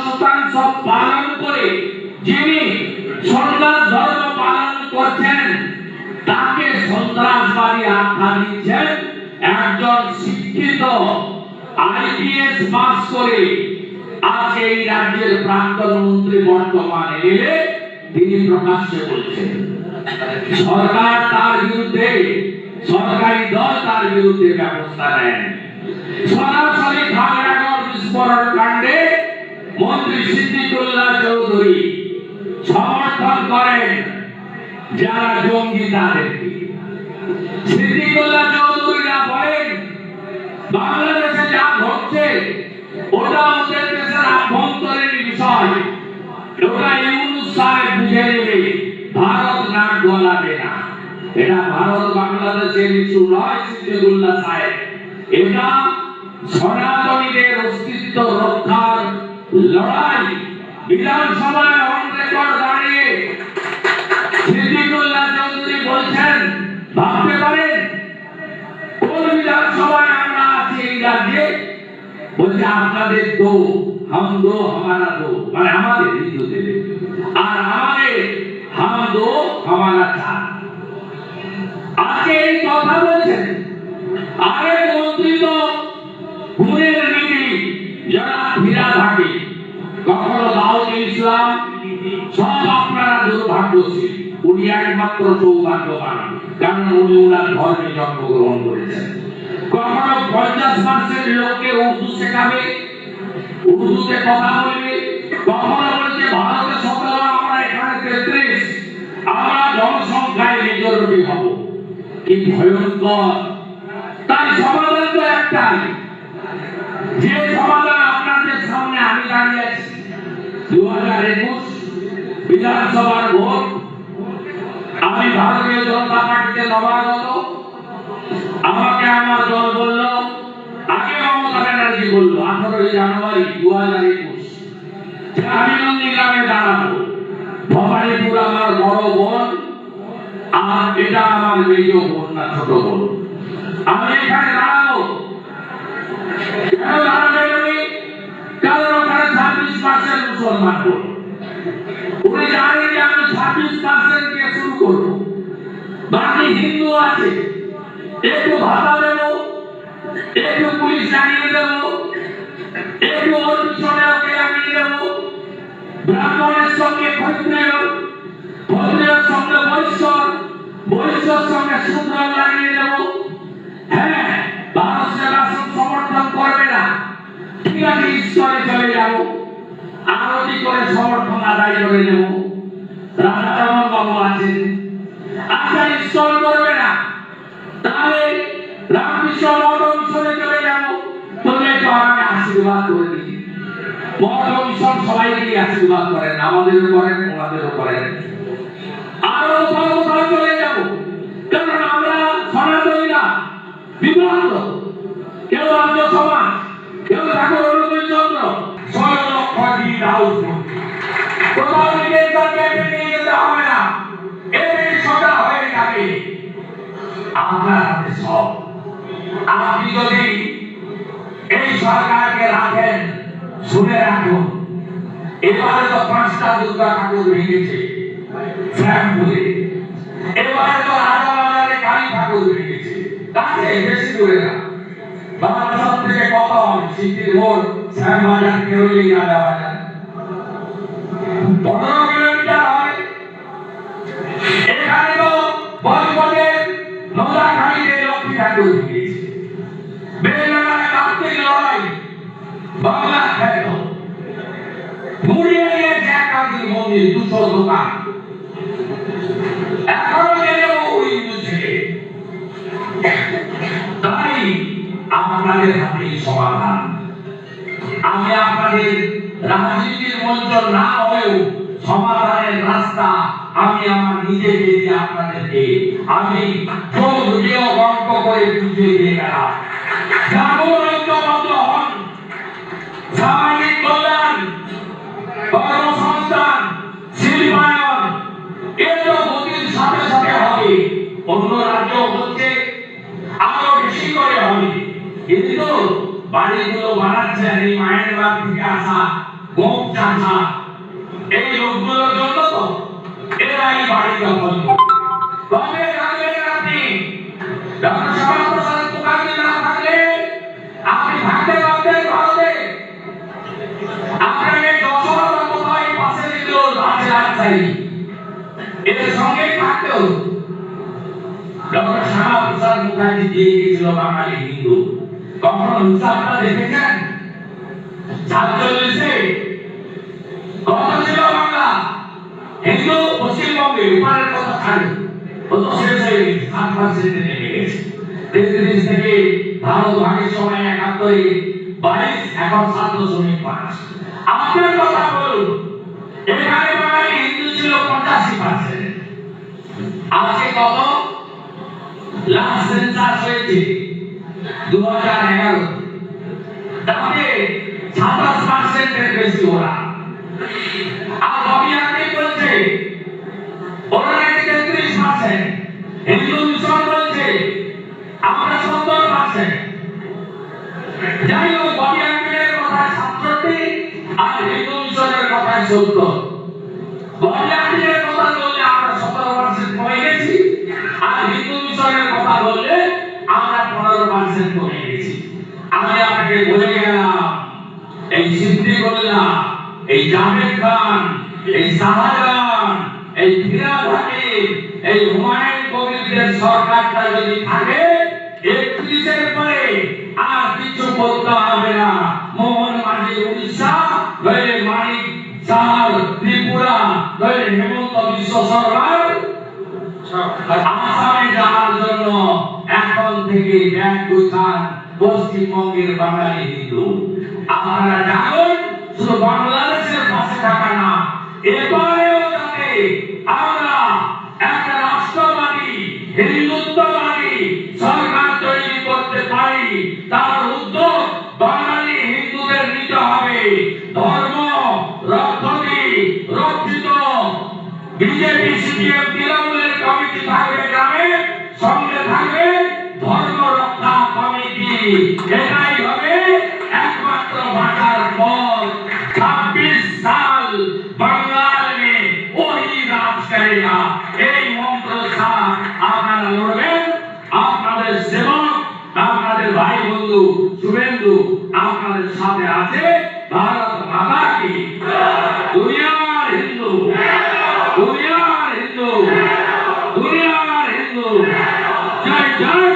শতাংশ পালন করে যিনি সন্ত্রাস ধর্ম পালন করছেন তাকে সন্ত্রাসবাদী আখ্যা দিচ্ছেন একজন শিক্ষিত আইপিএস পাস করে আজ এই রাজ্যের প্রাক্তন মন্ত্রী বর্তমানে এলে তিনি প্রকাশ্যে বলছেন সরকার তার বিরুদ্ধে সরকারি দল তার বিরুদ্ধে ব্যবস্থা নেন। সরাসরি খাগড়াগড় বিস্ফোরণ কাণ্ডে মন্ত্রী সিদ্দিকুল্লাহ চৌধুরী সমর্থন করেন যারা জঙ্গি তাদেরকে। সিদ্দিকুল্লাহ চৌধুরীরা বলেন বাংলাদেশে যা ঘটছে ওটা ওদের দেশের আভ্যন্তরীণ বিষয়, ওটা ইউনূস সাহেব বুঝে নেবে, ভারত নাক গলাবে না। এটা ভারত বাংলাদেশের ইস্যু নয় সিদ্দিকুল্লাহ সাহেব, এটা সনাতনীদের অস্তিত্ব রক্ষার লড়াই। বিধানসভায় অন রেকর্ড দাঁড়িয়ে সিদ্দিকুল্লাহ চৌধুরী বলছেন ভাবতে পারেন কোন বিধানসভায় আমরা আছি এই রাজ্যে, বলছে আপনাদের দো হাম দো হামারা দো, মানে আমাদের হিন্দুদের, আর আমাদের হাম দো হামারা চার। আজকে এই কথা বলছেন আগে মন্ত্রী তো ঘুরের নীতি যারা ফিরা থাকে, কখনো দাউদ ইসলাম, সব আপনারা দুর্ভাগ্যশীল, উনি একমাত্র সৌভাগ্যবান কারণ উনি ওনার ধর্মে জন্মগ্রহণ করেছেন। কখনো 50% লোককে উর্দু শেখাবে, উর্দুতে কথা বলবে, কখনো বলছে ভারতে 17, আমরা এখানে 33, আমরা জনসংখ্যায় মেজরিটি হব। কি ভয়ঙ্কর! তাই সমাধান তো একটাই, যে সমাধান আপনাদের সামনে আমি দাঁড়িয়ে আছি। 2021 বিধানসভার ভোট, আমি ভারতীয় জনতা পার্টিতে নবাগত, আমাকে আমার দল বলল, আগে মমতা ব্যানার্জি বলল 18 জানুয়ারি 2021 আমি নন্দীগ্রামে দাঁড়াবো, ভবানীপুর আমার বড় বোন আর এটা আমার মেজ বোন না ছোট বোন, আমি এখানে দাঁড়াবো। কেন দাঁড়াবেন উনি? কারণ ওখানে 26% মুসলমান ভোট। উনি জানেন যে আমি 26% দিয়ে শুরু করবো, বাকি হিন্দু আছে, একটু ভাতা দেবো, একটু পুলিশ জানিয়ে দেবো, একটু ওর পিছনে ওকে লাগিয়ে দেবো, ব্রাহ্মণের সঙ্গে ক্ষত্রিয়, ক্ষত্রিয়ের সঙ্গে বৈশ্য, বৈশ্যর সঙ্গে শূদ্র লাগিয়ে দেবো। হ্যাঁ, ভারত সেবাশ্রম সমর্থন করবে না, ঠিক আছে, ঈশ্বরে চলে যাবো, আরতি করে সমর্থন আদায় করে নেব। রাধারমণ বাবু আছেন, আচ্ছা ঈশ্বর করবে না, তাহলে রামকৃষ্ণ মঠ মিশনে চলে যাবো, বললে তো আমাকে আশীর্বাদ করে দিই। মঠ মিশন সবাইকে আশীর্বাদ করেন, আমাদেরও করেন, ওনাদেরও করেন। আরো কোথাও চলে যাবো, কারণ আমরা সনাতনীরা বিভ্রান্ত, কেউ আর্য সমাজ, কেউ ঠাকুর অনুকূলচন্দ্র, 16 লক্ষ দিয়ে দাউদ মন্ত্রী, কোথাও নিজেদেরকে নিয়ে যেতে হবে না, এই সোজা হয়ে যাবে আপনার হাতে সব। আপনি যদি এই সরকারকে রাখেন, শুনে রাখুন, এবারে তো 5টা দুর্গা ঠাকুর ভেঙেছে শ্যামপুরে, এবারে তো রাজাবাজারে কালী ঠাকুর ভেঙেছে, কাছে বেশি দূরে না, বাংলাদেশ থেকে কত হবে, সিটির মোড় শ্যামবাজার কেরলি রাজাবাজার 15 কিলোমিটার হয়। এখানে তো বজবজের নোদাখালীতে লক্ষ্মী ঠাকুর ভেঙেছে, বেলডাঙায় কার্তিক লড়াই বাংলা খ্যাত, মুড়িয়ে দিয়েছে একাধিক মন্দির, 200 দোকান, এখনো গেলে বহু হিন্দু ছেলে। তাই আপনাদের হাতেই সমাধান। আমি আপনাদের রাজনীতির মঞ্চ না হয়েও সমাধানের রাস্তা আমি আমার নিজেকে দিয়ে আপনাদেরকে আমি চোখ বুঝেও গল্প করে বুঝিয়ে দিয়ে গেলাম। সামাজিক কল্যাণ, কর্মসংস্থান, শিল্পায়ন, এগুলো গতির সাথে সাথে হবে, অন্য রাজ্য হচ্ছে আরো বেশি করে হবে। কিন্তু বাড়িগুলো বানাচ্ছেন এই মায়ানমার থেকে আসা গোপ চাষা এই লোকগুলোর জন্য তো এরাই বাড়ি দখল করে। কবে থাকবেন আপনি? ডক্টর শ্যামাপ্রসাদ মুখার্জি না থাকলে আপনি থাকতে পারতেন ভারতে? আপনাকে দশরা কোথায় পাশে দিল রাজশাহী, এদের সঙ্গে থাকতে হলো। ডক্টর শ্যামাপ্রসাদ মুখার্জি দিয়ে গিয়েছিল বাঙালি হিন্দু। কখনো হিসাবটা দেখেছেন? 47-এ কত ছিল বাংলা হিন্দু? পশ্চিমবঙ্গে উপরের কথা ছাড়ে কত শেষ হয়ে গেছে, 7% নেমে গেছে। 33 থেকে ভারত ভাগের সময় 71, 22, এখন 7.5। আপনার কথা বলুন, এখানে বাঙালি হিন্দু ছিল 85%। আজকে কত? লাস্ট সেন্সাস হয়েছে 2011, তাহলে 27% এর বেশি ওরা। আর রবি আগে বলছে ওরা নাকি 33%, হিন্দু মিশন বলছে আমরা 70%। যাই হোক, রবি আগের কথা 67 আর হিন্দু মিশনের কথা 70। রবি আগের কথা বললে আমরা 17% কমে গেছি, আর হিন্দু মিশনের কথা বললে আমরা 15% কমে গেছি। আমি আপনাকে বলে গেলাম, এই সিদ্দিকুল্লাহ, এই জাভেদ খান, এই শাহজাহান, এই ফিরহাদ হাকিম, এই হুমায়ুন কবিরদের সরকারটা যদি থাকে 31-এর পরে আর কিছু করতে হবে না। মোহন মাঝি উড়িষ্যা, নইলে মানিক সাহার ত্রিপুরা, নইলে হেমন্ত বিশ্ব সরকার আসামে যাওয়ার জন্য এখন থেকে ব্যাগ গুছান পশ্চিমবঙ্গের বাঙালি হিন্দু। আপনারা জানুন, শুধু বাংলাদেশের পাশে থাকা না, এবারেও যাতে আমরা একটা রাষ্ট্রবাদী হিন্দুত্ববাদী সরকার তৈরি করতে পারি, তার উদ্যোগ বাঙালি হিন্দুদের নিতে হবে। ধর্ম রক্ষিত বিজেপি, সিপিএম, তৃণমূলের কমিটি থাকবে গ্রামে, সঙ্গে থাকবে ধর্ম রক্ষা কমিটি। এটাই হবে একমাত্র বাঁচার পথ। 26 সাল বাংলার में वही राज करेगा। এই মন্ত্র সাথ আপনারা লড়বেন। আপনাদের সেবক, আপনাদের ভাই বন্ধু শুভেন্দু আপনাদের সাথে আছে। ভারত মাতা কি দুনিয়ার হিন্দু, দুনিয়ার হিন্দু, দুনিয়ার হিন্দু। জয় জয়।